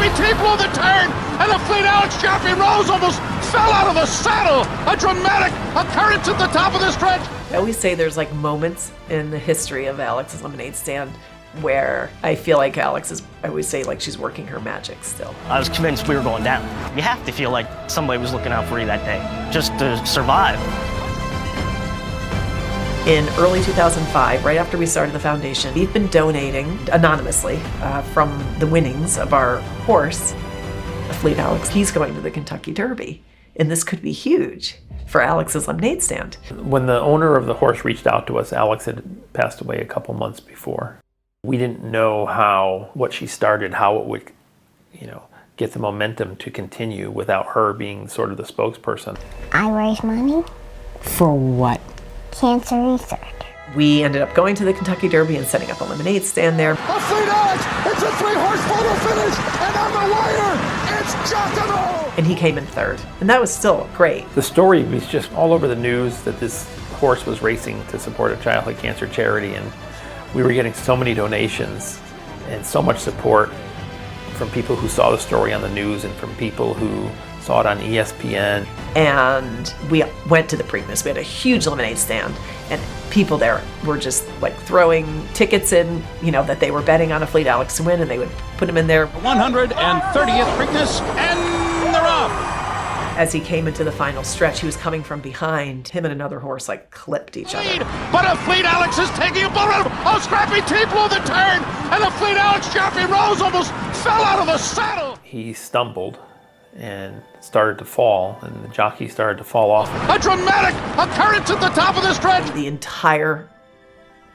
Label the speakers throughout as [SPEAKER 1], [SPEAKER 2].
[SPEAKER 1] scrappy T blew the turn, and Afleet Alex champion Rose almost fell out of the saddle. A dramatic occurrence at the top of the stretch.
[SPEAKER 2] I always say there's like moments in the history of Alex's lemonade stand where I feel like Alex is, I always say, like she's working her magic still.
[SPEAKER 3] I was convinced we were going down. You have to feel like somebody was looking out for you that day, just to survive.
[SPEAKER 2] In early 2005, right after we started the foundation, we've been donating anonymously from the winnings of our horse, Afleet Alex. He's going to the Kentucky Derby, and this could be huge for Alex's lemonade stand.
[SPEAKER 4] When the owner of the horse reached out to us, Alex had passed away a couple months before. We didn't know what she started, how it would, get the momentum to continue without her being sort of the spokesperson.
[SPEAKER 5] I raise money.
[SPEAKER 6] For what?
[SPEAKER 5] Cancer research.
[SPEAKER 2] We ended up going to the Kentucky Derby and setting up a lemonade stand there.
[SPEAKER 1] Afleet Alex, it's a 3-horse photo finish, and on the wire, it's Giacomo!
[SPEAKER 2] And he came in third, and that was still great.
[SPEAKER 4] The story was just all over the news that this horse was racing to support a childhood cancer charity, and we were getting so many donations and so much support from people who saw the story on the news and from people who saw it on ESPN.
[SPEAKER 2] And we went to the Preakness. We had a huge lemonade stand, and people there were just like throwing tickets in, that they were betting on Afleet Alex to win, and they would put them in there.
[SPEAKER 1] 130th Preakness, and they're off.
[SPEAKER 2] As he came into the final stretch, he was coming from behind. Him and another horse clipped each other.
[SPEAKER 1] But Afleet Alex is taking a bull around him. Oh, scrappy T blew the turn, and Afleet Alex champion Rose almost fell out of the saddle.
[SPEAKER 4] He stumbled and started to fall, and the jockey started to fall off.
[SPEAKER 1] A dramatic occurrence at the top of the stretch.
[SPEAKER 2] The entire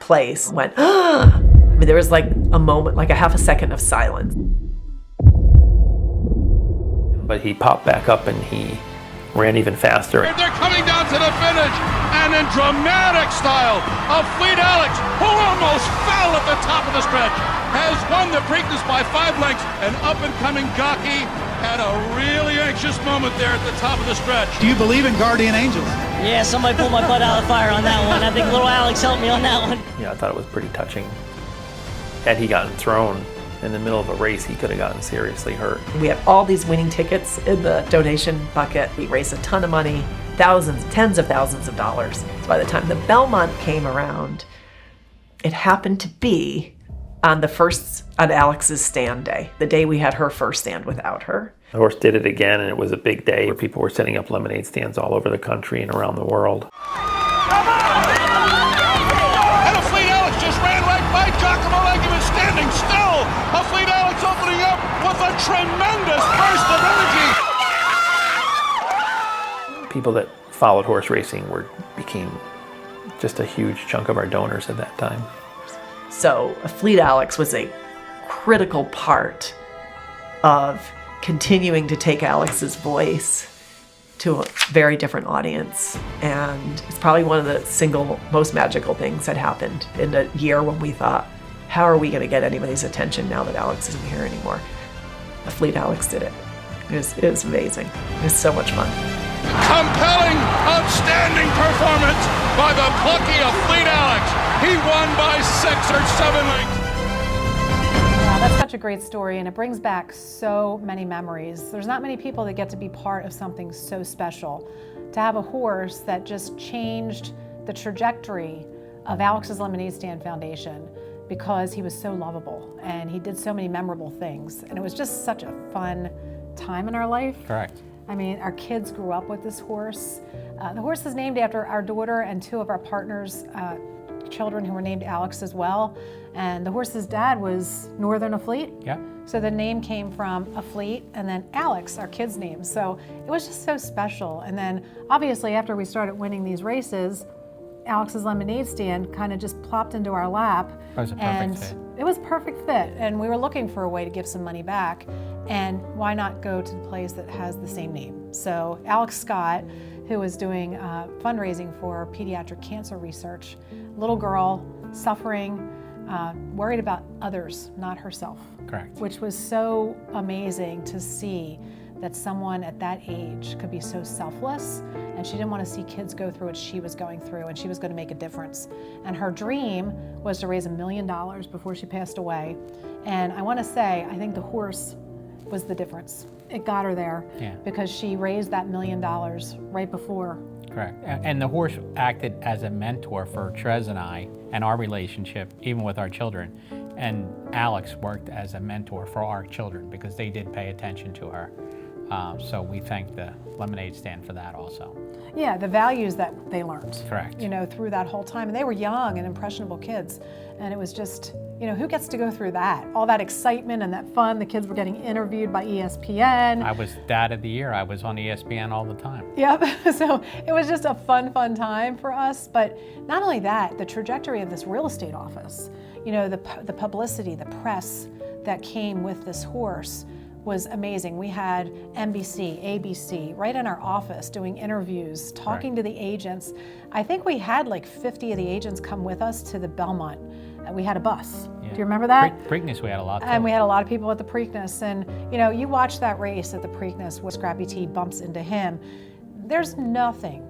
[SPEAKER 2] place went, there was like a moment, like a half a second of silence.
[SPEAKER 4] But he popped back up and he ran even faster.
[SPEAKER 1] And they're coming down to the finish, and in dramatic style, Afleet Alex, who almost fell at the top of the stretch, has won the Preakness by 5 lengths. An up-and-coming jockey had a really anxious moment there at the top of the stretch.
[SPEAKER 7] Do you believe in guardian angels?
[SPEAKER 3] Yeah, somebody pulled my butt out of the fire on that one. I think little Alex helped me on that one.
[SPEAKER 4] I thought it was pretty touching. Had he gotten thrown in the middle of a race, he could have gotten seriously hurt.
[SPEAKER 2] We have all these winning tickets in the donation bucket. We raised a ton of money, thousands, tens of thousands of dollars. So by the time the Belmont came around, it happened to be on Alex's stand day, the day we had her first stand without her.
[SPEAKER 4] The horse did it again, and it was a big day where people were setting up lemonade stands all over the country and around the world.
[SPEAKER 1] And Afleet Alex just ran right by Giacomo like he was standing still. Afleet Alex opening up with a tremendous burst of energy.
[SPEAKER 4] People that followed horse racing became just a huge chunk of our donors at that time.
[SPEAKER 2] So Afleet Alex was a critical part of continuing to take Alex's voice to a very different audience. And it's probably one of the single most magical things that happened in a year when we thought, how are we going to get anybody's attention now that Alex isn't here anymore? Afleet Alex did it. It was amazing. It was so much fun.
[SPEAKER 1] Compelling, outstanding performance by the plucky Afleet Alex. He won by 6 or 7 lengths.
[SPEAKER 8] Wow, that's such a great story, and it brings back so many memories. There's not many people that get to be part of something so special. To have a horse that just changed the trajectory of Alex's Lemonade Stand Foundation because he was so lovable and he did so many memorable things. And it was just such a fun time in our life.
[SPEAKER 7] Correct.
[SPEAKER 8] I mean, our kids grew up with this horse. The horse is named after our daughter and 2 of our partners' children who were named Alex as well. And the horse's dad was Northern Afleet.
[SPEAKER 7] Yeah.
[SPEAKER 8] So the name came from Afleet and then Alex, our kid's name. So it was just so special. And then obviously after we started winning these races, Alex's Lemonade Stand kind of just plopped into our lap.
[SPEAKER 7] It was a perfect fit.
[SPEAKER 8] It was a perfect fit. And we were looking for a way to give some money back. And why not go to the place that has the same name? So Alex Scott, who was doing fundraising for pediatric cancer research, little girl suffering, worried about others, not herself.
[SPEAKER 7] Correct.
[SPEAKER 8] Which was so amazing to see that someone at that age could be so selfless, and she didn't want to see kids go through what she was going through, and she was going to make a difference. And her dream was to raise $1 million before she passed away. And I want to say, I think the horse was the difference. It got her there because she raised that $1 million right before.
[SPEAKER 6] Correct. And the horse acted as a mentor for Terese and I and our relationship, even with our children. And Alex worked as a mentor for our children because they did pay attention to her. So we thank the lemonade stand for that also.
[SPEAKER 8] Yeah, the values that they learned.
[SPEAKER 6] Correct.
[SPEAKER 8] You know, through that whole time. And they were young and impressionable kids. And it was just, you know, who gets to go through that? All that excitement and that fun. The kids were getting interviewed by ESPN.
[SPEAKER 6] I was Dad of the Year. I was on ESPN all the time.
[SPEAKER 8] Yep. So it was just a fun time for us. But not only that, the trajectory of this real estate office, you know, the publicity, the press that came with this horse was amazing. We had NBC, ABC right in our office doing interviews, talking to the agents. I think we had like 50 of the agents come with us to the Belmont. We had a bus.
[SPEAKER 6] Yeah.
[SPEAKER 8] Do you remember that?
[SPEAKER 6] Preakness, we had a lot too.
[SPEAKER 8] And we had a lot of people at the Preakness. And you know, you watch that race at the Preakness where Scrappy T bumps into him. There's nothing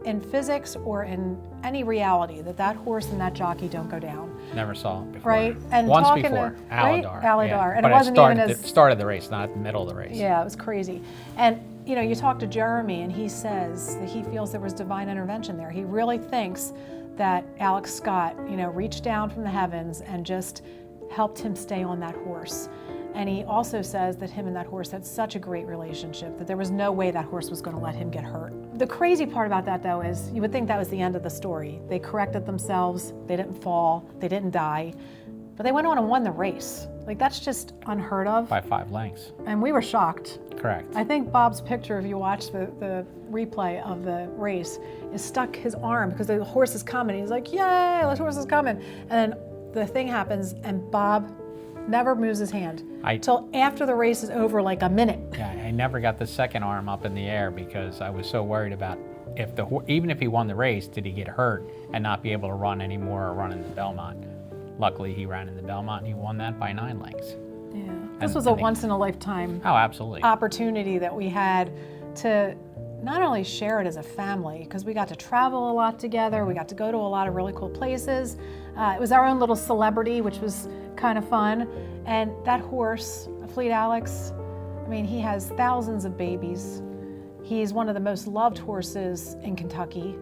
[SPEAKER 8] in physics or in any reality that horse and that jockey don't go down.
[SPEAKER 6] Never saw it before.
[SPEAKER 8] Right? And
[SPEAKER 6] once
[SPEAKER 8] talking
[SPEAKER 6] before,
[SPEAKER 8] to,
[SPEAKER 6] Aladar.
[SPEAKER 8] Right? Aladar.
[SPEAKER 6] Yeah.
[SPEAKER 8] And
[SPEAKER 6] but
[SPEAKER 8] it wasn't even as...
[SPEAKER 6] It started the race, not the middle of the race.
[SPEAKER 8] Yeah, it was crazy. And you know, you talk to Jeremy and he says that he feels there was divine intervention there. He really thinks that Alex Scott, you know, reached down from the heavens and just helped him stay on that horse. And he also says that him and that horse had such a great relationship that there was no way that horse was going to let him get hurt. The crazy part about that, though, is you would think that was the end of the story. They corrected themselves, they didn't fall, they didn't die, but they went on and won the race. Like, that's just unheard of.
[SPEAKER 6] By 5 lengths.
[SPEAKER 8] And we were shocked.
[SPEAKER 6] Correct.
[SPEAKER 8] I think Bob's picture, if you watch the replay of the race, is stuck his arm because the horse is coming. He's like, yay, this horse is coming. And then the thing happens and Bob never moves his hand until after the race is over, like a minute.
[SPEAKER 6] Yeah, I never got the second arm up in the air because I was so worried about even if he won the race, did he get hurt and not be able to run anymore or run in the Belmont? Luckily, he ran in the Belmont and he won that by 9 lengths.
[SPEAKER 8] Yeah, this was a once-in-a-lifetime opportunity that we had to not only share it as a family, because we got to travel a lot together, we got to go to a lot of really cool places. It was our own little celebrity, which was kind of fun. And that horse, Afleet Alex, I mean, he has thousands of babies. He's one of the most loved horses in Kentucky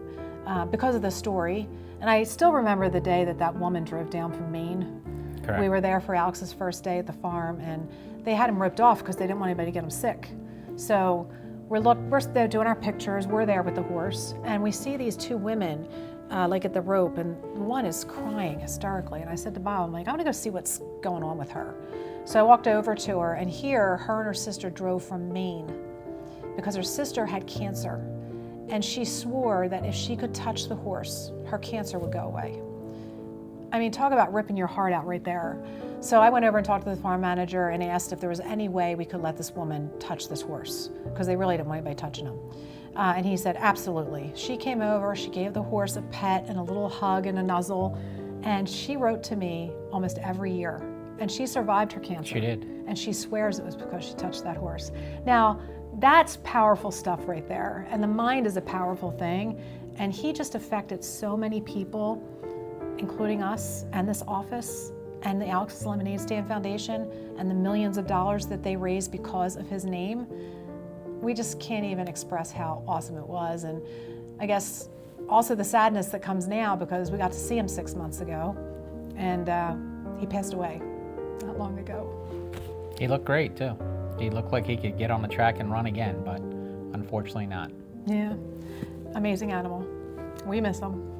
[SPEAKER 8] because of the story. And I still remember the day that woman drove down from Maine.
[SPEAKER 6] Correct.
[SPEAKER 8] We were there for Alex's first day at the farm, and they had him ripped off because they didn't want anybody to get him sick. So we're there doing our pictures, we're there with the horse, and we see these 2 women like at the rope, and one is crying hysterically. And I said to Bob, I'm like, I'm gonna go see what's going on with her. So I walked over to her, and here, her and her sister drove from Maine because her sister had cancer. And she swore that if she could touch the horse, her cancer would go away. I mean, talk about ripping your heart out right there. So I went over and talked to the farm manager and asked if there was any way we could let this woman touch this horse, because they really didn't want anybody touching him. And he said, absolutely. She came over, she gave the horse a pet and a little hug and a nuzzle, and she wrote to me almost every year. And she survived her cancer.
[SPEAKER 6] She did.
[SPEAKER 8] And she swears it was because she touched that horse. Now, that's powerful stuff right there. And the mind is a powerful thing. And he just affected so many people, including us and this office and the Alex's Lemonade Stand Foundation and the millions of dollars that they raised because of his name. We just can't even express how awesome it was. And I guess also the sadness that comes now because we got to see him 6 months ago and he passed away not long ago.
[SPEAKER 6] He looked great too. He looked like he could get on the track and run again, but unfortunately not.
[SPEAKER 8] Yeah, amazing animal. We miss him.